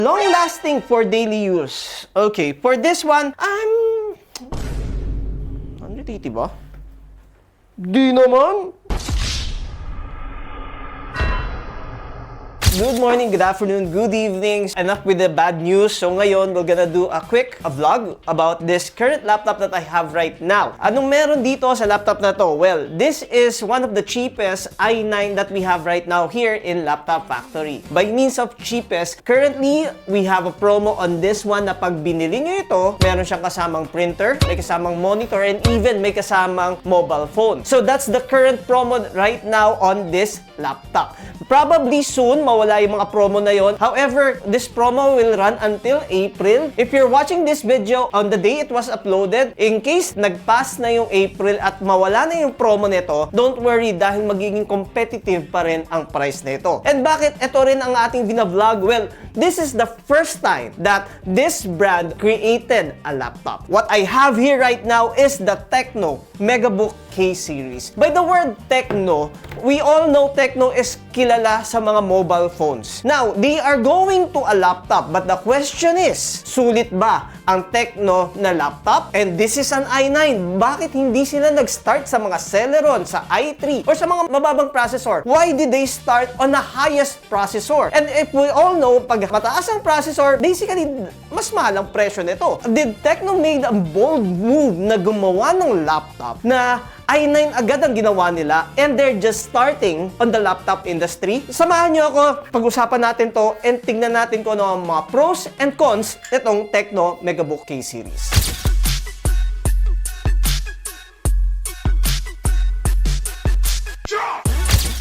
Long-lasting for daily use. Okay, for this one, ano titiba? Di naman. Good morning, good afternoon, good evening. Enough with the bad news. So ngayon, we're gonna do a quick vlog about this current laptop that I have right now. Anong meron dito sa laptop na to? Well, this is one of the cheapest i9 that we have right now here in Laptop Factory. By means of cheapest, currently, we have a promo on this one na pag binili nyo ito, meron siyang kasamang printer, may kasamang monitor, and even may kasamang mobile phone. So that's the current promo right now on this laptop. Probably soon, mawala yung mga promo na yon. However, this promo will run until April. If you're watching this video on the day it was uploaded, in case nag-pass na yung April at mawala na yung promo nito, don't worry dahil magiging competitive pa rin ang price nito. And bakit ito rin ang ating binavlog? Well, this is the first time that this brand created a laptop. What I have here right now is the Tecno Megabook K series. By the word Tecno, we all know Tecno is kilala sa mga mobile phones. Now, they are going to a laptop, but the question is, sulit ba ang Tecno na laptop? And this is an i9. Bakit hindi sila nag-start sa mga Celeron, sa i3, or sa mga mababang processor? Why did they start on the highest processor? And if we all know, pag mataas ang processor, basically, mas mahal ang presyo nito. Did Tecno made a bold move na gumawa ng laptop na i9 agad ang ginawa nila and they're just starting on the laptop industry? Samahan niyo ako, pag-usapan natin to and tingnan natin kung ano ang mga pros and cons nitong Tecno Megabook K series.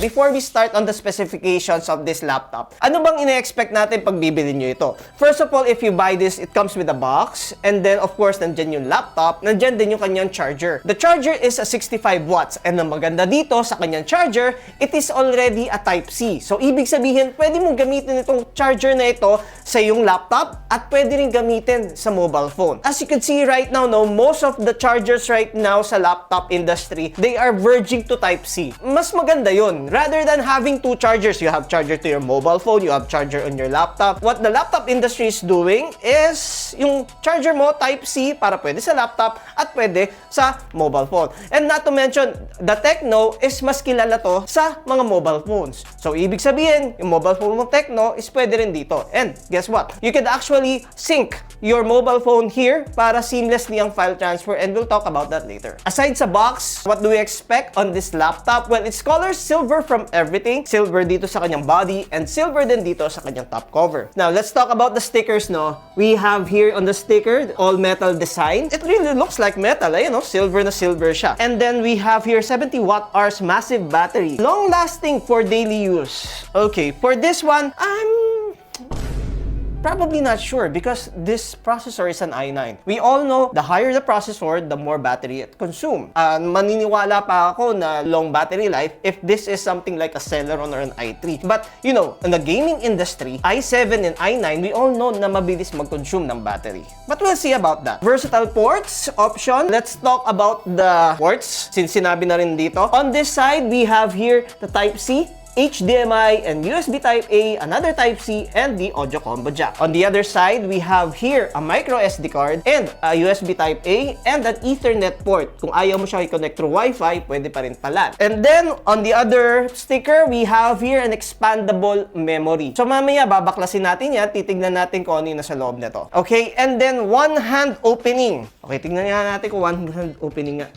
Before we start on the specifications of this laptop, ano bang ine-expect natin pag bibili nyo ito? First of all, if you buy this, it comes with a box, and then of course, nandyan yung laptop, nandyan din yung kanyang charger. The charger is a 65 watts, and ang maganda dito sa kanyang charger, it is already a Type-C. So, ibig sabihin, pwede mong gamitin itong charger na ito sa iyong laptop, at pwede rin gamitin sa mobile phone. As you can see right now, no, most of the chargers right now sa laptop industry, they are verging to Type-C. Mas maganda yun. Rather than having two chargers, you have charger to your mobile phone, you have charger on your laptop. What the laptop industry is doing is yung charger mo Type-C para pwede sa laptop at pwede sa mobile phone. And not to mention, the Tecno is mas kilala to sa mga mobile phones. So, ibig sabihin, yung mobile phone mo Tecno is pwede rin dito. And guess what? You could actually sync your mobile phone here para seamlessly ang file transfer, and we'll talk about that later. Aside sa box, what do we expect on this laptop? Well, its color silver from everything. Silver dito sa kanyang body and silver din dito sa kanyang top cover. Now, let's talk about the stickers, no? We have here on the sticker, all metal design. It really looks like metal, eh, no? Silver na silver siya. And then we have here 70 watt-hours massive battery. Long-lasting for daily use. Okay, for this one, I'm probably not sure because this processor is an i9. We all know the higher the processor, the more battery it consumes. Maniniwala pa ako na long battery life if this is something like a Celeron or an i3. But, you know, in the gaming industry, i7 and i9, we all know na mabilis mag-consume ng battery. But we'll see about that. Versatile ports option. Let's talk about the ports since sinabi na rin dito. On this side, we have here the Type-C, HDMI, and USB Type-A, another Type-C, and the audio combo jack. On the other side, we have here a micro SD card and a USB Type-A and an Ethernet port. Kung ayaw mo siya i-connect through Wi-Fi, pwede pa rin pala. And then, on the other sticker, we have here an expandable memory. So mamaya, babaklasin natin yan, titignan natin kung ano yung nasa loob nito. Okay, and then one-hand opening. Okay, tignan nga natin kung one-hand opening nga.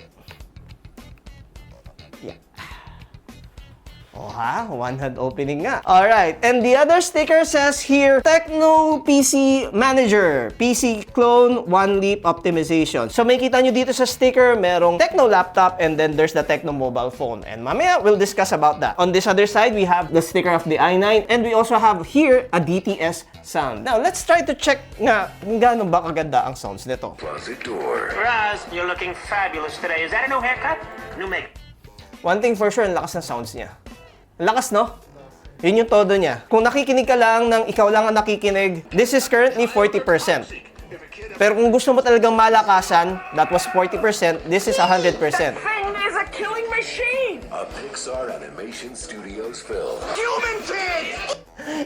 Oh ha, one-hand opening nga. Alright, and the other sticker says here, Tecno PC Manager, PC Clone, One Leap Optimization. So may kita nyo dito sa sticker, merong Tecno laptop, and then there's the Tecno mobile phone. And mamaya, we'll discuss about that. On this other side, we have the sticker of the i9, and we also have here a DTS sound. Now, let's try to check nga kung gaano ba kaganda ang sounds nito. Closet door. Raz, you're looking fabulous today. Is that a new haircut? New makeup? One thing for sure, ang lakas ng sounds niya. Lakas, no? Yun yung todo niya. Kung nakikinig ka lang ng ikaw lang ang nakikinig, this is currently 40%. Pero kung gusto mo talagang malakasan, that was 40%, this is 100%. Thing is a killing machine! A Pixar Animation Studios film. Human kids!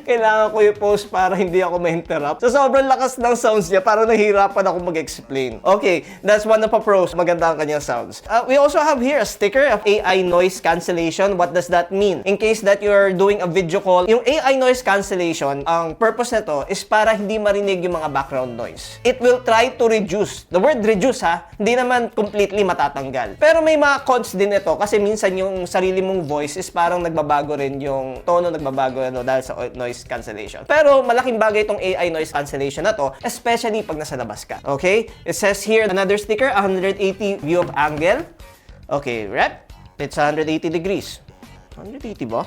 Kailangan ko i-post para hindi ako ma-interrupt. So, sobrang lakas ng sounds niya, parang nahihirapan ako mag-explain. Okay, that's one of the pros. Maganda ang kanyang sounds. We also have here a sticker of AI noise cancellation. What does that mean? In case that you're doing a video call, yung AI noise cancellation, ang purpose nito is para hindi marinig yung mga background noise. It will try to reduce. The word reduce hindi naman completely matatanggal. Pero may mga cons din ito kasi minsan yung sarili mong voice is parang nagbabago rin yung tono, nagbabago dahil sa noise cancellation. Pero malaking bagay itong AI noise cancellation na to, especially pag nasa labas ka. Okay? It says here, another sticker, 180 view of angle. Okay, rep. It's 180 degrees. 180 ba?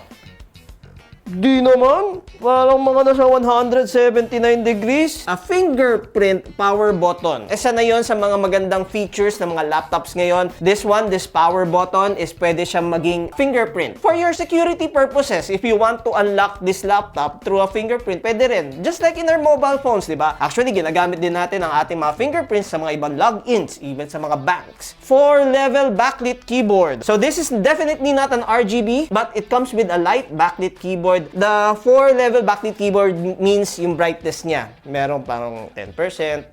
Di naman. Parang mga nasa 179 degrees. A fingerprint power button. Isa na yon sa mga magandang features ng mga laptops ngayon. This power button is pwede siyang maging fingerprint. For your security purposes, if you want to unlock this laptop through a fingerprint, pwede rin. Just like in our mobile phones, di ba? Actually, ginagamit din natin ang ating mga fingerprints sa mga ibang logins, even sa mga banks. 4-level backlit keyboard. So this is definitely not an RGB, but it comes with a light backlit keyboard. The 4-level backlit keyboard means yung brightness niya. Meron parang 10%,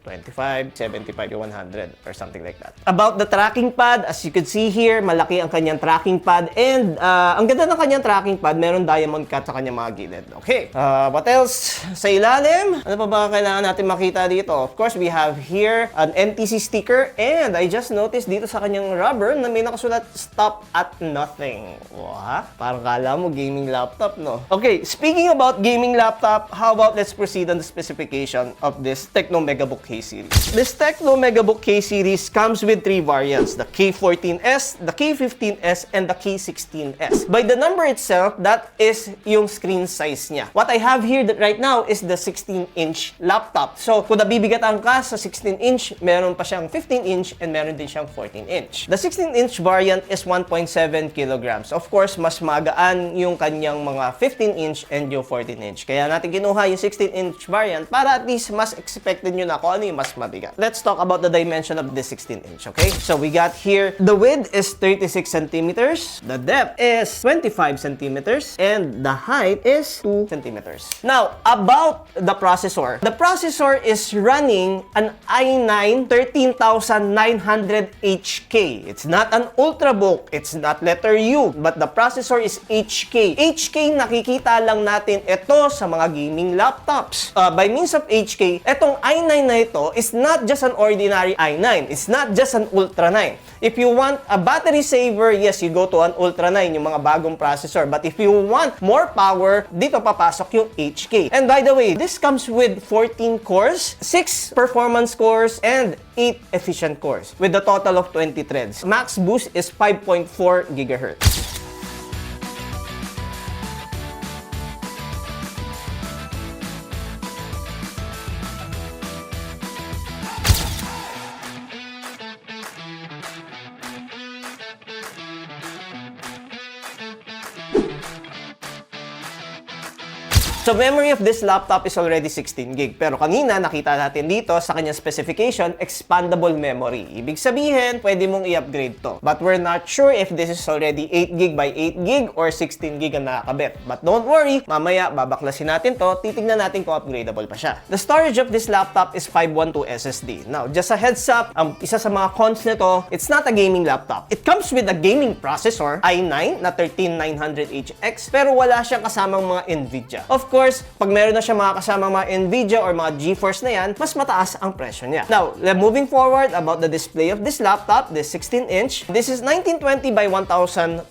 25, 75, 100, or something like that. About the tracking pad, as you can see here, malaki ang kanyang tracking pad. And ang ganda ng kanyang tracking pad, meron diamond cut sa kanyang mga gilid. Okay. What else? Sa ilalim, ano pa ba kailangan natin makita dito? Of course, we have here an NTC sticker. And I just noticed dito sa kanyang rubber na may nakasulat, stop at nothing. Wow, parang kala mo gaming laptop, no? Okay, speaking about gaming laptop, how about let's proceed on the specification of this Tecno Megabook K series. This Tecno Megabook K series comes with 3 variants, the K14S, the K15S, and the K16S. By the number itself, that is yung screen size niya. What I have here right now is the 16-inch laptop. So, kung nabibigatan ka sa 16-inch, meron pa siyang 15-inch and meron din siyang 14-inch. The 16-inch variant is 1.7 kilograms. Of course, mas magaan yung kanyang mga 15-inch and yung 14-inch. Kaya natin kinuha yung 16-inch variant para at least mas expected nyo na kung ano yung mas mabigat. Let's talk about the dimension of the 16-inch, okay? So we got here, the width is 36 centimeters, the depth is 25 centimeters, and the height is 2 centimeters. Now, about the processor. The processor is running an i9 13900HK. It's not an Ultrabook, it's not letter U, but the processor is HK. HK, nakikita lang natin ito sa mga gaming laptops. By means of HK, itong i9 na ito is not just an ordinary i9. It's not just an Ultra 9. If you want a battery saver, yes, you go to an Ultra 9, yung mga bagong processor. But if you want more power, dito papasok yung HK. And by the way, this comes with 14 cores, 6 performance cores, and 8 efficient cores, with a total of 20 threads. Max boost is 5.4 GHz. So, memory of this laptop is already 16 gig. Pero kanina, nakita natin dito sa kanyang specification, expandable memory. Ibig sabihin, pwede mong i-upgrade to. But we're not sure if this is already 8 gig by 8 gig or 16 gig ang nakakabit. But don't worry, mamaya babaklasin natin to, titignan natin kung upgradable pa siya. The storage of this laptop is 512 SSD. Now, just a heads up, isa sa mga cons nito, it's not a gaming laptop. It comes with a gaming processor, i9 na 13900HX, pero wala siyang kasamang mga NVIDIA. Of course, pag meron na siya mga kasama mga NVIDIA or mga GeForce na yan, mas mataas ang presyo niya. Now, moving forward about the display of this laptop, this 16-inch, this is 1920 by 1200.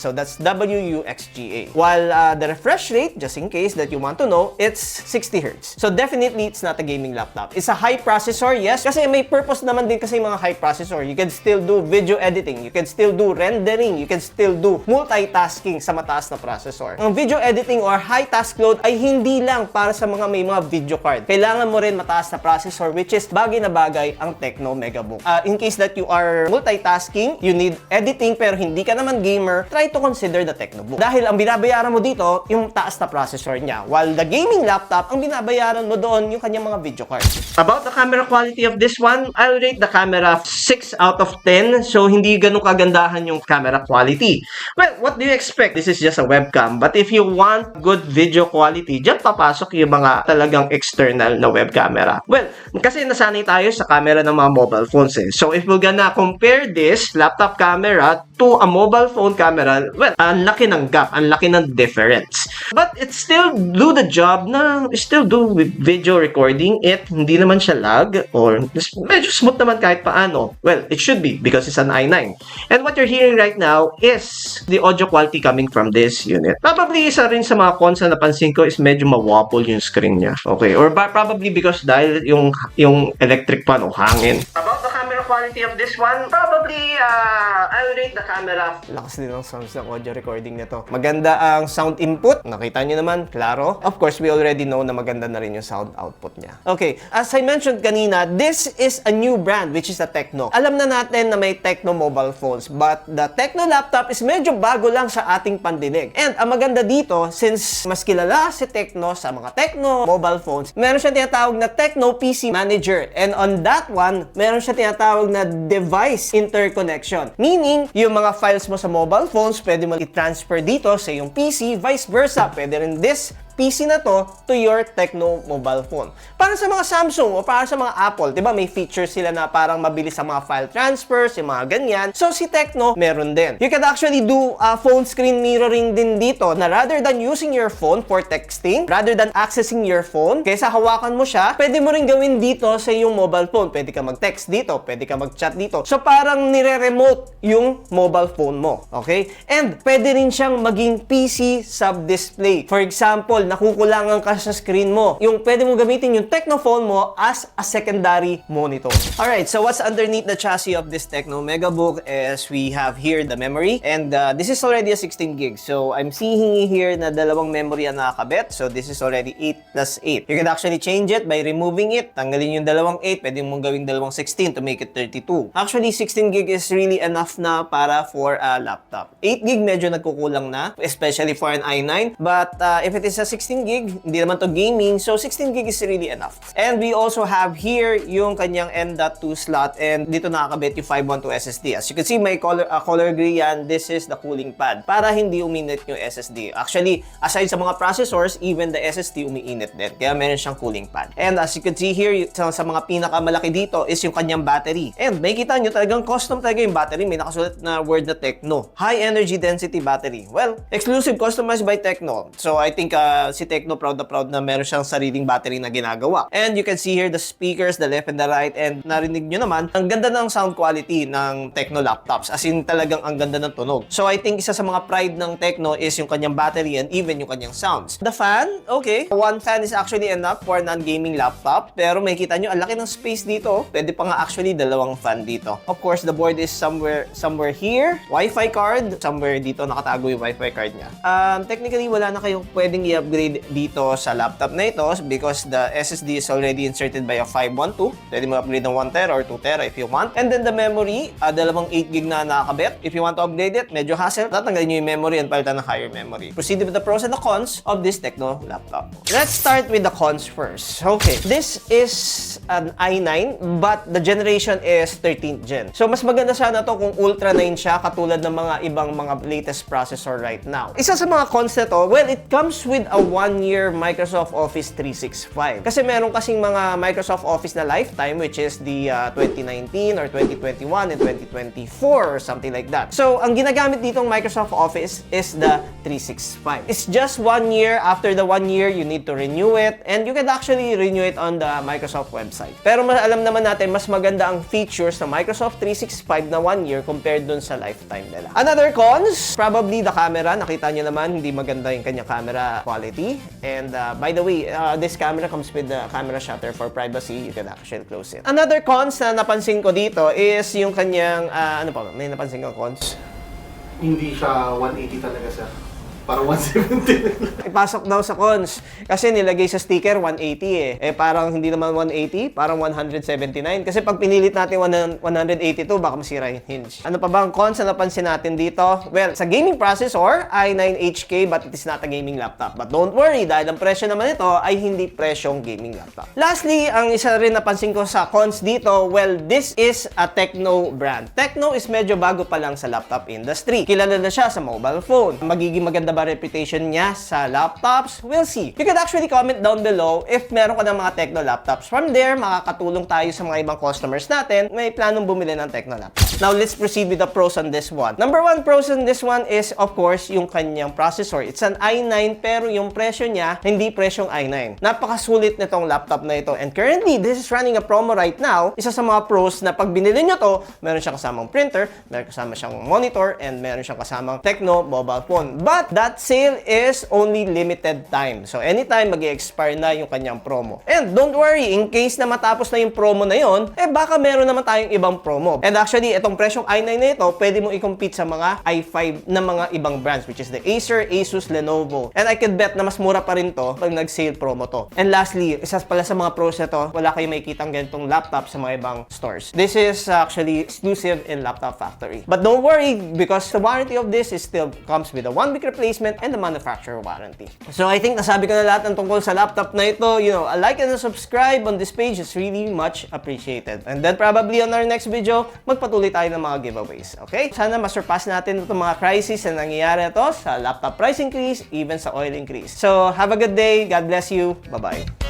So that's WUXGA. While the refresh rate, just in case that you want to know, it's 60 Hz. So definitely, it's not a gaming laptop. It's a high processor, yes, kasi may purpose naman din kasi mga high processor. You can still do video editing, you can still do rendering, you can still do multitasking sa mataas na processor. Ang video editing or high task load ay hindi lang para sa mga may mga video card. Kailangan mo rin mataas na processor, which is bagay na bagay ang Tecno Megabook. In case that you are multitasking, you need editing pero hindi ka naman gamer, try to consider the Tecnobook. Dahil ang binabayaran mo dito, yung taas na processor niya. While the gaming laptop, ang binabayaran mo doon yung kanyang mga video card. About the camera quality of this one, I'll rate the camera 6 out of 10. So, hindi ganun kagandahan yung camera quality. Well, what do you expect? This is just a webcam. But if you want good video quality, quality, dyan papasok yung mga talagang external na web camera. Well, kasi nasanay tayo sa camera ng mga mobile phones eh. So if we're gonna compare this laptop camera to a mobile phone camera, well, ang laki ng gap, ang laki ng difference. But it still do the job na still do with video recording. Hindi naman siya lag or medyo smooth naman kahit paano. Well, it should be because it's an i9. And what you're hearing right now is the audio quality coming from this unit. Probably isa rin sa mga cons na napansin ko is medyo ma-wobble yung screen niya. Okay, or probably because dahil yung electric fan o hangin. About the camera quality of this one, probably I'll rate the camera. Lakas din ang sounds ng audio recording nito. Maganda ang sound input. Nakita niyo naman, klaro. Of course, we already know na maganda na rin yung sound output niya. Okay, as I mentioned kanina, this is a new brand which is the Tecno. Alam na natin na may Tecno mobile phones, but the Tecno laptop is medyo bago lang sa ating pandinig. And ang maganda dito, since mas kilala si Tecno sa mga Tecno mobile phones, meron siya tinatawag na Tecno PC Manager. And on that one, meron siya tinatawag na device interconnection. Meaning, yung mga files mo sa mobile phones, pwede mo i-transfer dito sa yung PC, vice versa. Pwede rin this PC na to your Tecno mobile phone. Para sa mga Samsung o para sa mga Apple, 'di ba, may features sila na parang mabilis sa mga file transfers, yung mga ganyan. So si Tecno meron din. You can actually do phone screen mirroring din dito na rather than using your phone for texting, rather than accessing your phone, kaysa hawakan mo siya, pwede mo rin gawin dito sa iyong mobile phone. Pwede ka mag-text dito, pwede ka mag-chat dito. So parang nire-remote yung mobile phone mo. Okay? And pwede rin siyang maging PC sub-display. For example, nakukulangan ka sa screen mo. Yung pwede mo gamitin yung Tecno phone mo as a secondary monitor. Alright, so what's underneath the chassis of this Tecno Megabook is we have here the memory, and this is already a 16 gig. So I'm seeing here na dalawang memory ang nakakabit. So this is already 8 plus 8. You can actually change it by removing it. Tanggalin yung dalawang 8, pwede mong gawing dalawang 16 to make it 32. Actually, 16 gig is really enough na para for a laptop. 8 gig medyo nagkukulang na, especially for an i9. But if it is a 16 gig, hindi naman to gaming, so 16 gig is really enough. And we also have here yung kanyang M.2 slot, and dito nakakabit yung 512 SSD. As you can see, may color gray yan. This is the cooling pad para hindi uminit yung SSD. Actually, aside sa mga processors, even the SSD umiinit din. Kaya meron siyang cooling pad. And as you can see here, sa mga pinakamalaki dito is yung kanyang battery. And may kita nyo talagang custom talaga yung battery. May nakasulat na word na Tecno. High energy density battery. Well, exclusive, customized by Tecno. So I think si Tecno proud na meron siyang sariling battery na ginagawa. And you can see here the speakers, the left and the right, and narinig nyo naman, ang ganda ng sound quality ng Tecno laptops. As in, talagang ang ganda ng tunog. So I think isa sa mga pride ng Tecno is yung kanyang battery and even yung kanyang sounds. The fan, okay. One fan is actually enough for a non-gaming laptop. Pero makikita nyo, ang laki ng space dito. Pwede pa nga actually dalawang fan dito. Of course, the board is somewhere here. Wi-Fi card, somewhere dito nakatago yung Wi-Fi card niya. Technically, wala na kayong pwedeng i-upgrade dito sa laptop na ito because the SSD is already inserted by a 512. Pwede mo upgrade ng 1 tera or 2 tera if you want. And then the memory, dalawang 8 gig na nakakabit. If you want to upgrade it, medyo hassle. Tatanggalin nyo yung memory and palitan ng higher memory. Proceed with the pros and the cons of this Tecno laptop. Let's start with the cons first. Okay, this is an i9 but the generation is 13th gen. So mas maganda sana to kung Ultra 9 siya katulad ng mga ibang mga latest processor right now. Isa sa mga cons na to, well, it comes with a 1-year Microsoft Office 365. Kasi meron kasing mga Microsoft Office na lifetime which is the 2019 or 2021 and 2024 or something like that. So, ang ginagamit ditong Microsoft Office is the 365. It's just 1 year. After the 1 year, you need to renew it and you can actually renew it on the Microsoft website. Pero alam naman natin, mas maganda ang features ng Microsoft 365 na 1 year compared dun sa lifetime nila. Another cons, probably the camera. Nakita nyo naman, hindi maganda yung kanyang camera quality. And by the way, this camera comes with the camera shutter for privacy. You can actually close it. Another cons na napansin ko dito is yung kanyang, ano pa, may napansin ko cons? Hindi siya 180 talaga sir. Parang 170. Ipasok daw sa cons. Kasi nilagay sa sticker 180 eh. Parang hindi naman 180, parang 179. Kasi pag pinilit natin 182, baka masira yung hinge. Ano pa ba ang cons na napansin natin dito? Well, sa gaming processor, i9HK but it is not a gaming laptop. But don't worry, dahil ang presyo naman ito ay hindi presyong gaming laptop. Lastly, ang isa rin napansin ko sa cons dito, well, this is a Tecno brand. Tecno is medyo bago pa lang sa laptop industry. Kilala na siya sa mobile phone. Magiging maganda ba reputation niya sa laptops? We'll see. You can actually comment down below if meron ka ng mga Tecno laptops. From there, makakatulong tayo sa mga ibang customers natin may planong bumili ng Tecno laptops. Now, let's proceed with the pros on this one. Number one pros on this one is, of course, yung kanyang processor. It's an i9 pero yung presyo niya, hindi presyong i9. Napakasulit nitong laptop na ito. And currently, this is running a promo right now. Isa sa mga pros na pag binili nyo to, meron siyang kasamang printer, meron kasama siyang monitor, and meron siyang kasamang Tecno mobile phone. But that sale is only limited time. So anytime mag-expire na yung kanyang promo. And don't worry, in case na matapos na yung promo na yon, baka meron naman tayong ibang promo. And actually, itong presyong i9 na ito, pwede mo i-compete sa mga i5 na mga ibang brands, which is the Acer, Asus, Lenovo. And I could bet na mas mura pa rin to pag nag-sale promo to. And lastly, isa pala sa mga pros na to, wala kayo makikitang ganitong laptop sa mga ibang stores. This is actually exclusive in Laptop Factory. But don't worry, because the warranty of this is still comes with a 1-week replacement and the manufacturer warranty. So I think nasabi ko na lahat ng tungkol sa laptop na ito. You know, a like and a subscribe on this page is really much appreciated. And then probably on our next video, magpatuloy tayo ng mga giveaways. Okay? Sana masurpass natin itong mga crisis na nangyayari ito sa laptop price increase, even sa oil increase. So have a good day. God bless you. Bye-bye.